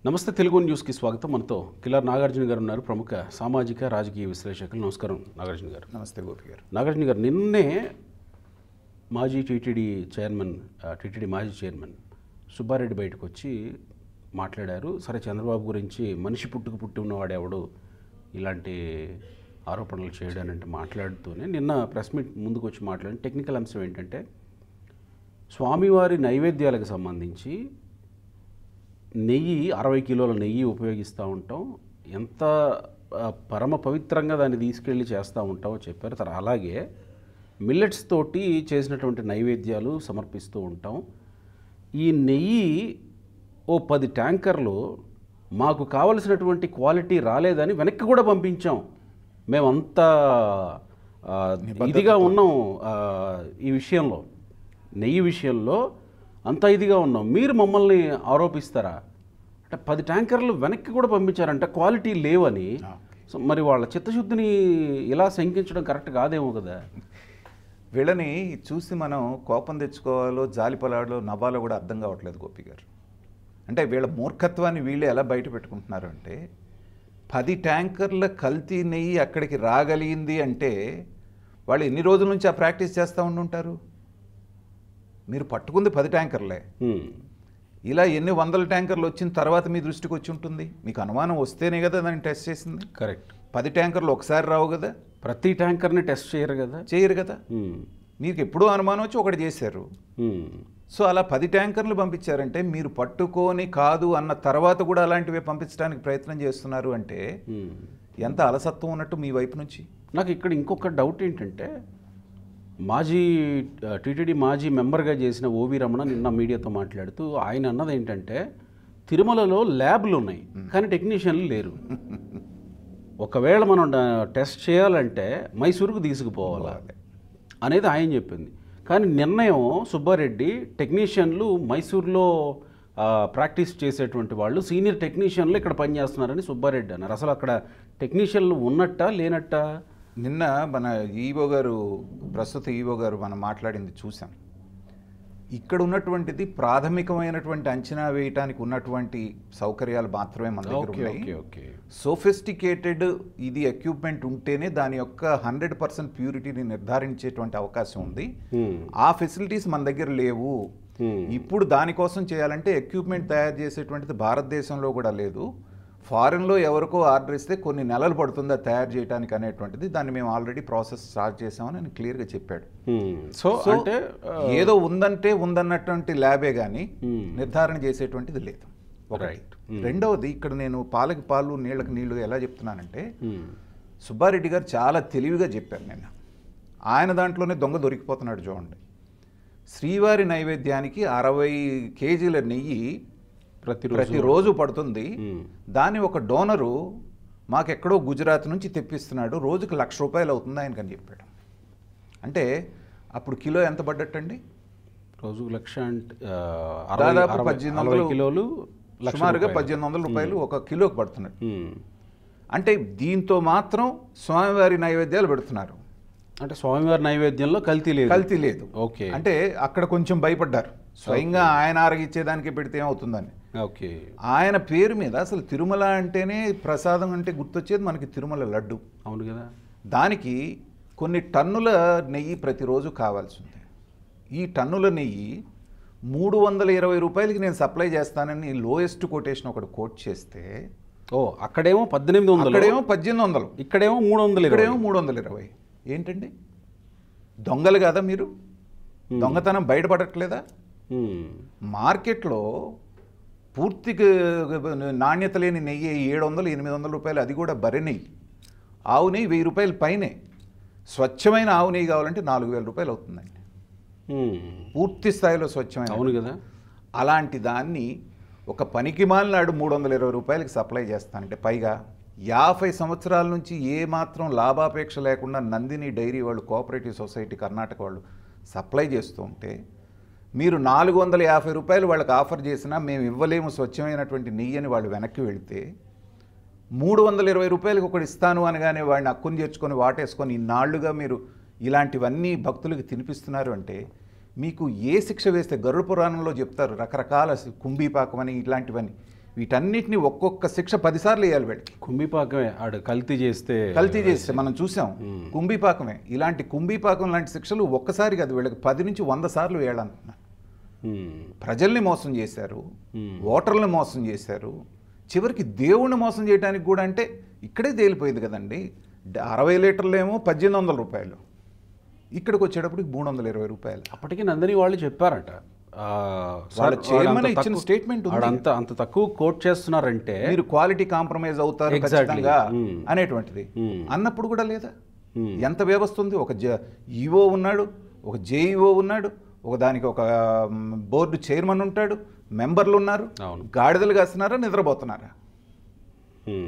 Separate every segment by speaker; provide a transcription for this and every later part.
Speaker 1: నమస్తే తెలుగు న్యూస్కి స్వాగతం. మనతో కిలార్ నాగార్జున గారు ఉన్నారు, ప్రముఖ సామాజిక రాజకీయ విశ్లేషకులు. నమస్కారం నాగార్జున గారు.
Speaker 2: నమస్తే గోపి గారు.
Speaker 1: నాగార్జున గారు, నిన్నే మాజీ టీటీడీ మాజీ చైర్మన్ సుబ్బారెడ్డి బయటకు వచ్చి మాట్లాడారు. సరే, చంద్రబాబు గురించి మనిషి పుట్టి ఉన్నవాడు ఎవడు ఇలాంటి ఆరోపణలు చేయడానంటే మాట్లాడుతూనే నిన్న ప్రెస్ మీట్ ముందుకు వచ్చి మాట్లాడిన టెక్నికల్ అంశం ఏంటంటే, స్వామివారి నైవేద్యాలకు సంబంధించి నెయ్యి 60 కిలోల నెయ్యి ఉపయోగిస్తూ ఉంటాం, ఎంత పరమ పవిత్రంగా దాన్ని తీసుకెళ్ళి చేస్తూ ఉంటామో చెప్పారు. అలాగే మిల్లెట్స్ తోటి చేసినటువంటి నైవేద్యాలు సమర్పిస్తూ ఉంటాం. ఈ నెయ్యి 10 ట్యాంకర్లు మాకు కావలసినటువంటి క్వాలిటీ రాలేదని వెనక్కి కూడా పంపించాం. మేమంతా ఇదిగా ఉన్నాం ఈ విషయంలో, నెయ్యి విషయంలో అంత ఇదిగా ఉన్నాం, మీరు మమ్మల్ని ఆరోపిస్తారా అంటే 10 ట్యాంకర్లు వెనక్కి కూడా పంపించారంట క్వాలిటీ లేవని. సో మరి వాళ్ళ చిత్తశుద్ధిని ఇలా శంకించడం కరెక్ట్ కాదేమో కదా.
Speaker 2: వీళ్ళని చూసి మనం కోపం తెచ్చుకోవాలో జాలిపలాడో నవ్వాలో కూడా అర్థం కావట్లేదు గోపి గారు. అంటే వీళ్ళ మూర్ఖత్వాన్ని వీళ్ళు ఎలా బయట పెట్టుకుంటున్నారు అంటే, 10 ట్యాంకర్ల కల్తీ నెయ్యి అక్కడికి రాగలిగింది అంటే వాళ్ళు ఎన్ని రోజుల నుంచి ఆ ప్రాక్టీస్ చేస్తూ ఉండుంటారు. మీరు పట్టుకుంది 10 ట్యాంకర్లే, ఇలా ఎన్ని వందల ట్యాంకర్లు వచ్చిన తర్వాత మీ దృష్టికి వచ్చి ఉంటుంది. మీకు అనుమానం వస్తేనే కదా దాన్ని టెస్ట్ చేసింది.
Speaker 1: కరెక్ట్.
Speaker 2: 10 ట్యాంకర్లు ఒకసారి రావు కదా,
Speaker 1: ప్రతి ట్యాంకర్ని టెస్ట్ చేయరు కదా.
Speaker 2: మీకు ఎప్పుడూ అనుమానం వచ్చి ఒకటి చేశారు. సో అలా 10 ట్యాంకర్లు పంపించారంటే మీరు పట్టుకొని కాదు అన్న తర్వాత కూడా అలాంటివి పంపించడానికి ప్రయత్నం చేస్తున్నారు అంటే ఎంత అలసత్వం ఉన్నట్టు మీ వైపు నుంచి.
Speaker 1: నాకు ఇక్కడ ఇంకొక డౌట్ ఏంటంటే, టీటీడీ మాజీ మెంబర్గా చేసిన ఓవి రమణ నిన్న మీడియాతో మాట్లాడుతూ ఆయన అన్నది ఏంటంటే, తిరుమలలో ల్యాబ్లు ఉన్నాయి కానీ టెక్నీషియన్లు లేరు. ఒకవేళ మనం టెస్ట్ చేయాలంటే మైసూరుకు తీసుకుపోవాలి అనేది ఆయన చెప్పింది. కానీ నిర్ణయం సుబ్బారెడ్డి, టెక్నీషియన్లు మైసూరులో ప్రాక్టీస్ చేసేటువంటి వాళ్ళు సీనియర్ టెక్నీషియన్లు ఇక్కడ పనిచేస్తున్నారని సుబ్బారెడ్డి అన్నారు. అసలు అక్కడ టెక్నీషియన్లు ఉన్నట్టా లేనట్టా?
Speaker 2: నిన్న మన ఈవో గారు, ప్రస్తుత ఈవో గారు మనం మాట్లాడింది చూసాం. ఇక్కడ ఉన్నటువంటిది ప్రాథమికమైనటువంటి అంచనా వేయటానికి ఉన్నటువంటి సౌకర్యాలు మాత్రమే మన దగ్గర ఉన్నాయి. సోఫిస్టికేటెడ్ ఇది ఎక్విప్మెంట్ ఉంటేనే దాని యొక్క 100% ప్యూరిటీని నిర్ధారించేటువంటి అవకాశం ఉంది. ఆ ఫెసిలిటీస్ మన దగ్గర లేవు. ఇప్పుడు దానికోసం చేయాలంటే ఎక్విప్మెంట్ తయారు చేసేటువంటిది భారతదేశంలో కూడా లేదు. ఫారెన్లో ఎవరికో ఆర్డర్ ఇస్తే కొన్ని నెలలు పడుతుంది అది తయారు చేయడానికి అనేటువంటిది. దాన్ని మేము ఆల్రెడీ ప్రాసెస్ స్టార్ట్ చేసామని ఆయన క్లియర్గా చెప్పాడు. సో అంటే ఏదో ఉందంటే ఉందన్నటువంటి ల్యాబే కానీ నిర్ధారణ చేసేటువంటిది లేదు. ఒకటి. రెండవది, ఇక్కడ నేను పాలకి పాలు నీళ్ళకి నీళ్లు ఎలా చెప్తున్నానంటే, సుబ్బారెడ్డి గారు చాలా తెలివిగా చెప్పారు నిన్న. ఆయన దాంట్లోనే దొంగ దొరికిపోతున్నాడు చూడండి. శ్రీవారి నైవేద్యానికి 60 కేజీల నెయ్యి ప్రతిరోజు పడుతుంది. దాన్ని ఒక డోనరు మాకెక్కడో గుజరాత్ నుంచి తెప్పిస్తున్నాడు, రోజుకి ₹1,00,000 అవుతుంది ఆయనకని చెప్పాడు. అంటే అప్పుడు కిలో ఎంత పడ్డట్టండి?
Speaker 1: రోజుకు 1,00,000 అంటే
Speaker 2: దాదాపు 1800
Speaker 1: కిలోలు,
Speaker 2: సుమారుగా ₹1,800 ఒక కిలోకి పడుతున్నాడు. అంటే దీంతో మాత్రం స్వామివారి నైవేద్యాలు పెడుతున్నారు.
Speaker 1: అంటే స్వామివారి నైవేద్యంలో కల్తీ లేదు. ఓకే.
Speaker 2: అంటే అక్కడ కొంచెం భయపడ్డారు, స్వయంగా ఆయన ఆరగిచ్చేదానికి పెడితే ఏమవుతుందని.
Speaker 1: ఓకే.
Speaker 2: ఆయన పేరు మీద అసలు తిరుమల అంటేనే ప్రసాదం అంటే గుర్తొచ్చేది మనకి తిరుమల లడ్డు.
Speaker 1: అవును కదా.
Speaker 2: దానికి కొన్ని టన్నుల నెయ్యి ప్రతిరోజు కావాల్సి ఉంది. ఈ టన్నుల నెయ్యి ₹320 నేను సప్లై చేస్తానని లోయెస్ట్ కొటేషన్ ఒకటి కోట్ చేస్తే,
Speaker 1: అక్కడేమో 1800,
Speaker 2: అక్కడేమో 1800,
Speaker 1: ఇక్కడేమో 300,
Speaker 2: ఇక్కడేమో 320. ఏంటండి, దొంగలు కదా మీరు? దొంగతనం బయటపడట్లేదా? మార్కెట్లో పూర్తిగా నాణ్యత లేని నెయ్యి ₹700-800, అది కూడా బర్రె నెయ్యి. ఆవు నెయ్యి ₹1000 పైనే. స్వచ్ఛమైన ఆవు నెయ్యి కావాలంటే ₹4000 అవుతుందండి, పూర్తి స్థాయిలో స్వచ్ఛమైన.
Speaker 1: అవును కదా.
Speaker 2: అలాంటి దాన్ని ఒక పనికి మాలినాడు ₹320 సప్లై చేస్తానంటే, పైగా 50 సంవత్సరాల నుంచి ఏమాత్రం లాభాపేక్ష లేకుండా నందిని డైరీ వాళ్ళు, కోఆపరేటివ్ సొసైటీ కర్ణాటక వాళ్ళు సప్లై చేస్తూ ఉంటే, మీరు ₹450 వాళ్ళకి ఆఫర్ చేసినా మేము ఇవ్వలేము స్వచ్ఛమైనటువంటి నెయ్యి అని వాళ్ళు వెనక్కి వెళితే, ₹320 ఒకటి ఇస్తాను అనగానే వాడిని హక్కుని చేర్చుకొని వాటేసుకొని ఇన్నాళ్లుగా మీరు ఇలాంటివన్నీ భక్తులకు తినిపిస్తున్నారు అంటే మీకు ఏ శిక్ష వేస్తే? గరుడ పురాణంలో చెప్తారు రకరకాల కుంభీపాకం అని ఇట్లాంటివన్నీ. వీటన్నిటిని ఒక్కొక్క శిక్ష 10 సార్లు వేయాలి వీళ్ళకి.
Speaker 1: కుంభిపాకమే ఆడు కల్తీ చేస్తే
Speaker 2: మనం చూసాం. కుంభిపాకమే, ఇలాంటి కుంభిపాకం లాంటి శిక్షలు ఒక్కసారి కాదు, వీళ్ళకి 10 నుంచి 100 సార్లు వేయాలనుకున్నా. ప్రజల్ని మోసం చేశారు, ఓటర్లను మోసం చేశారు, చివరికి దేవుణ్ణి మోసం చేయడానికి కూడా. అంటే ఇక్కడే తేలిపోయింది కదండి. 60 లీటర్లేమో 1800 రూపాయలు, ఇక్కడికి వచ్చేటప్పటికి 320 రూపాయలు.
Speaker 1: అప్పటికి నందిని వాళ్ళు చెప్పారట,
Speaker 2: వాళ్ళ చైర్మన్ ఇచ్చిన స్టేట్మెంట్
Speaker 1: అంత తక్కువ కోట్ చేస్తున్నారంటే
Speaker 2: మీరు క్వాలిటీ కాంప్రమైజ్ అవుతారు ఖచ్చితంగా అనేటువంటిది. అన్నప్పుడు కూడా లేదా? ఎంత వ్యవస్థ ఉంది? ఒక ఈఓ ఉన్నాడు, ఒక జేఈఓ ఉన్నాడు, దానికి ఒక బోర్డు చైర్మన్ ఉంటాడు, మెంబర్లు ఉన్నారు. గాడిదలు కాస్తున్నారా, నిద్రపోతున్నారా?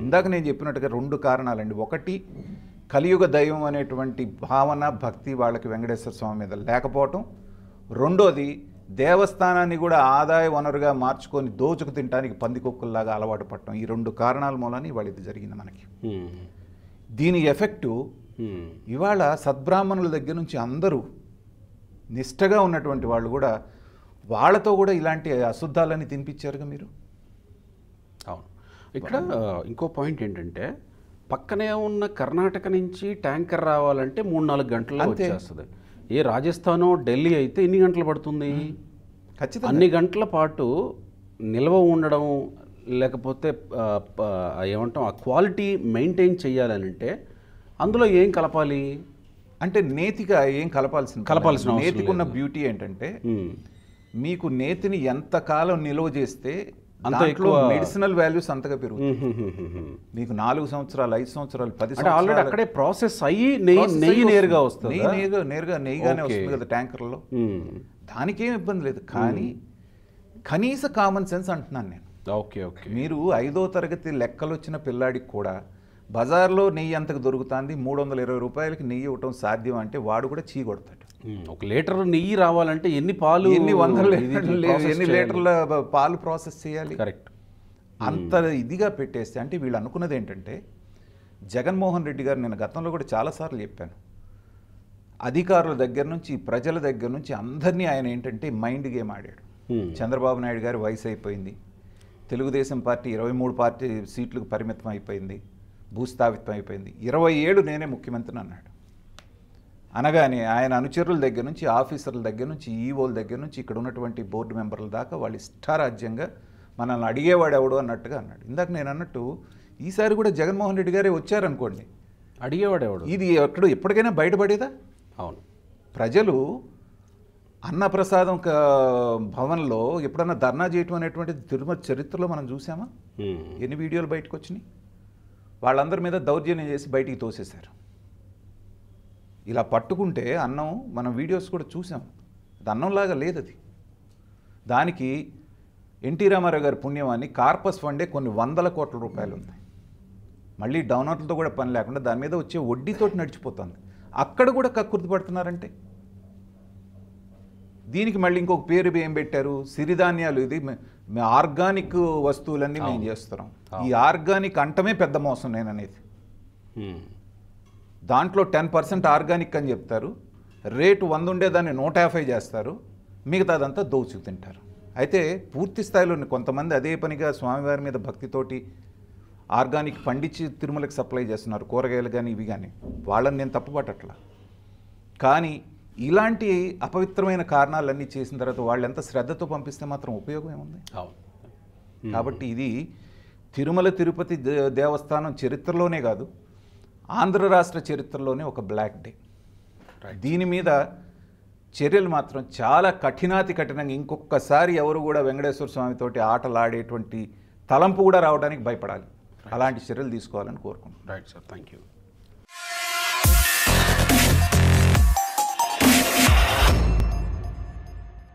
Speaker 2: ఇందాక నేను చెప్పినట్టుగా 2 కారణాలండి. ఒకటి, కలియుగ దైవం అనేటువంటి భావన, భక్తి వాళ్ళకి వెంకటేశ్వర స్వామి మీద లేకపోవటం. రెండోది, దేవస్థానాన్ని కూడా ఆదాయ వనరుగా మార్చుకొని దోచుకు తినడానికి పందికొక్కుల్లాగా అలవాటు పడటం. ఈ 2 కారణాల మూలని ఇవాళ ఇది జరిగింది మనకి. దీని ఎఫెక్టు ఇవాళ సద్బ్రాహ్మణుల దగ్గర నుంచి అందరూ నిష్టగా ఉన్నటువంటి వాళ్ళు కూడా, వాళ్ళతో కూడా ఇలాంటి అశుద్ధాలని తినిపించారుగా మీరు.
Speaker 1: అవును. ఇక్కడ ఇంకో పాయింట్ ఏంటంటే, పక్కనే ఉన్న కర్ణాటక నుంచి ట్యాంకర్ రావాలంటే 3-4 గంటల్లో వచ్చేస్తుంది. ఏ రాజస్థానో ఢిల్లీ అయితే ఎన్ని గంటలు పడుతుంది? ఖచ్చితంగా అన్ని గంటల పాటు నిల్వ ఉండడం, లేకపోతే ఏమంటాం ఆ క్వాలిటీ మెయింటైన్ చేయాలనంటే అందులో ఏం కలపాలి
Speaker 2: అంటే నేతిగా ఏం కలపాల్సిన నేతికి ఉన్న బ్యూటీ ఏంటంటే, మీకు నేతిని ఎంతకాలం నిల్వ చేస్తే అంత ఎక్కువ మెడిసినల్ వాల్యూస్ అంతగా పెరుగుతాయి. మీకు 4 సంవత్సరాలు, 5 సంవత్సరాలు, 10 సంవత్సరాలు
Speaker 1: ఆల్రెడీ అక్కడే ప్రాసెస్ అయ్యి నెయ్యి నేరుగా వస్తుంది.
Speaker 2: నెయ్యిగానే వస్తుంది కదా ట్యాంకర్లో. దానికేం ఇబ్బంది లేదు. కానీ కనీస కామన్ సెన్స్ అంటున్నాను నేను.
Speaker 1: ఓకే.
Speaker 2: మీరు 5వ తరగతి లెక్కలు వచ్చిన పిల్లాడికి కూడా బజార్లో నెయ్యి ఎంతకు దొరుకుతుంది, 320 రూపాయలకి నెయ్యి ఇవ్వటం సాధ్యం అంటే వాడు కూడా చీ కొడతాడు.
Speaker 1: 1 లీటర్ నెయ్యి రావాలంటే ఎన్ని పాలు,
Speaker 2: ఎన్ని లీటర్ల పాలు ప్రాసెస్ చేయాలి.
Speaker 1: కరెక్ట్.
Speaker 2: అంత ఇదిగా పెట్టేస్తే అంటే వీళ్ళు అనుకున్నది ఏంటంటే, జగన్మోహన్ రెడ్డి గారు నేను గతంలో కూడా చాలాసార్లు చెప్పాను, అధికారుల దగ్గర నుంచి ప్రజల దగ్గర నుంచి అందరినీ ఆయన ఏంటంటే మైండ్ గేమ్ ఆడాడు. చంద్రబాబు నాయుడు గారి వయసు అయిపోయింది, తెలుగుదేశం పార్టీ 23 పార్టీ సీట్లకు పరిమితం అయిపోయింది, భూస్థాపితం అయిపోయింది, 20 ఏళ్ళు నేనే ముఖ్యమంత్రిని అన్నాడు. అనగానే ఆయన అనుచరుల దగ్గర నుంచి, ఆఫీసర్ల దగ్గర నుంచి, ఈఓల దగ్గర నుంచి, ఇక్కడ ఉన్నటువంటి బోర్డు మెంబర్ల దాకా వాళ్ళు ఇష్టారాజ్యంగా మనల్ని అడిగేవాడు ఎవడు అన్నట్టుగా అన్నాడు. ఇందాక నేను అన్నట్టు ఈసారి కూడా జగన్మోహన్ రెడ్డి గారే వచ్చారనుకోండి,
Speaker 1: అడిగేవాడు ఎవడు,
Speaker 2: ఇది ఎప్పటికైనా బయటపడేదా?
Speaker 1: అవును.
Speaker 2: ప్రజలు అన్నప్రసాదం భవన్లో ఎప్పుడన్నా ధర్నా చేయటం అనేటువంటిది తిరుమల చరిత్రలో మనం చూసామా? ఎన్ని వీడియోలు బయటకు వచ్చినాయి? వాళ్ళందరి మీద దౌర్జన్యం చేసి బయటికి తోసేశారు. ఇలా పట్టుకుంటే అన్నం, మనం వీడియోస్ కూడా చూసాం, అది అన్నంలాగా లేదు. అది దానికి ఎన్టీ రామారావు గారి పుణ్యమాన్ని కార్పస్ ఫండే కొన్ని 100 కోట్ల రూపాయలు ఉన్నాయి. మళ్ళీ డౌనర్లతో కూడా పని లేకుండా దాని మీద వచ్చే వడ్డీతోటి నడిచిపోతుంది. అక్కడ కూడా కక్కుర్తి పడుతున్నారంటే దీనికి మళ్ళీ ఇంకొక పేరు ఏం పెట్టారు, సిరిధాన్యాలు. ఇది ఆర్గానిక్ వస్తువులన్నీ మేము చేస్తున్నాం. ఈ ఆర్గానిక్ అంటమే పెద్ద మోసం నేను అనేది. దాంట్లో 10% ఆర్గానిక్ అని చెప్తారు, రేటు 100 ఉండేదాన్ని 150 చేస్తారు, మిగతాదంతా దోచుకు తింటారు. అయితే పూర్తి స్థాయిలో కొంతమంది అదే పనిగా స్వామివారి మీద భక్తితోటి ఆర్గానిక్ పండించి తిరుమలకి సప్లై చేస్తున్నారు, కూరగాయలు కానీ ఇవి కానీ. వాళ్ళని నేను తప్పుపట్టట్లా. కానీ ఇలాంటి అపవిత్రమైన కారణాలన్నీ చేసిన తర్వాత వాళ్ళు ఎంత శ్రద్ధతో పంపిస్తే మాత్రం ఉపయోగం ఏముంది? కాబట్టి ఇది తిరుమల తిరుపతి దేవస్థానం చరిత్రలోనే కాదు, ఆంధ్ర రాష్ట్ర చరిత్రలోనే ఒక బ్లాక్ డే. దీని మీద చర్యలు మాత్రం చాలా కఠినాతి కఠినంగా, ఇంకొకసారి ఎవరు కూడా వెంకటేశ్వర స్వామితోటి ఆటలాడేటువంటి తలంపు కూడా రావడానికి భయపడాలి. అలాంటి చర్యలు తీసుకోవాలని కోరుకుంటున్నాను.
Speaker 1: Right sir, thank you.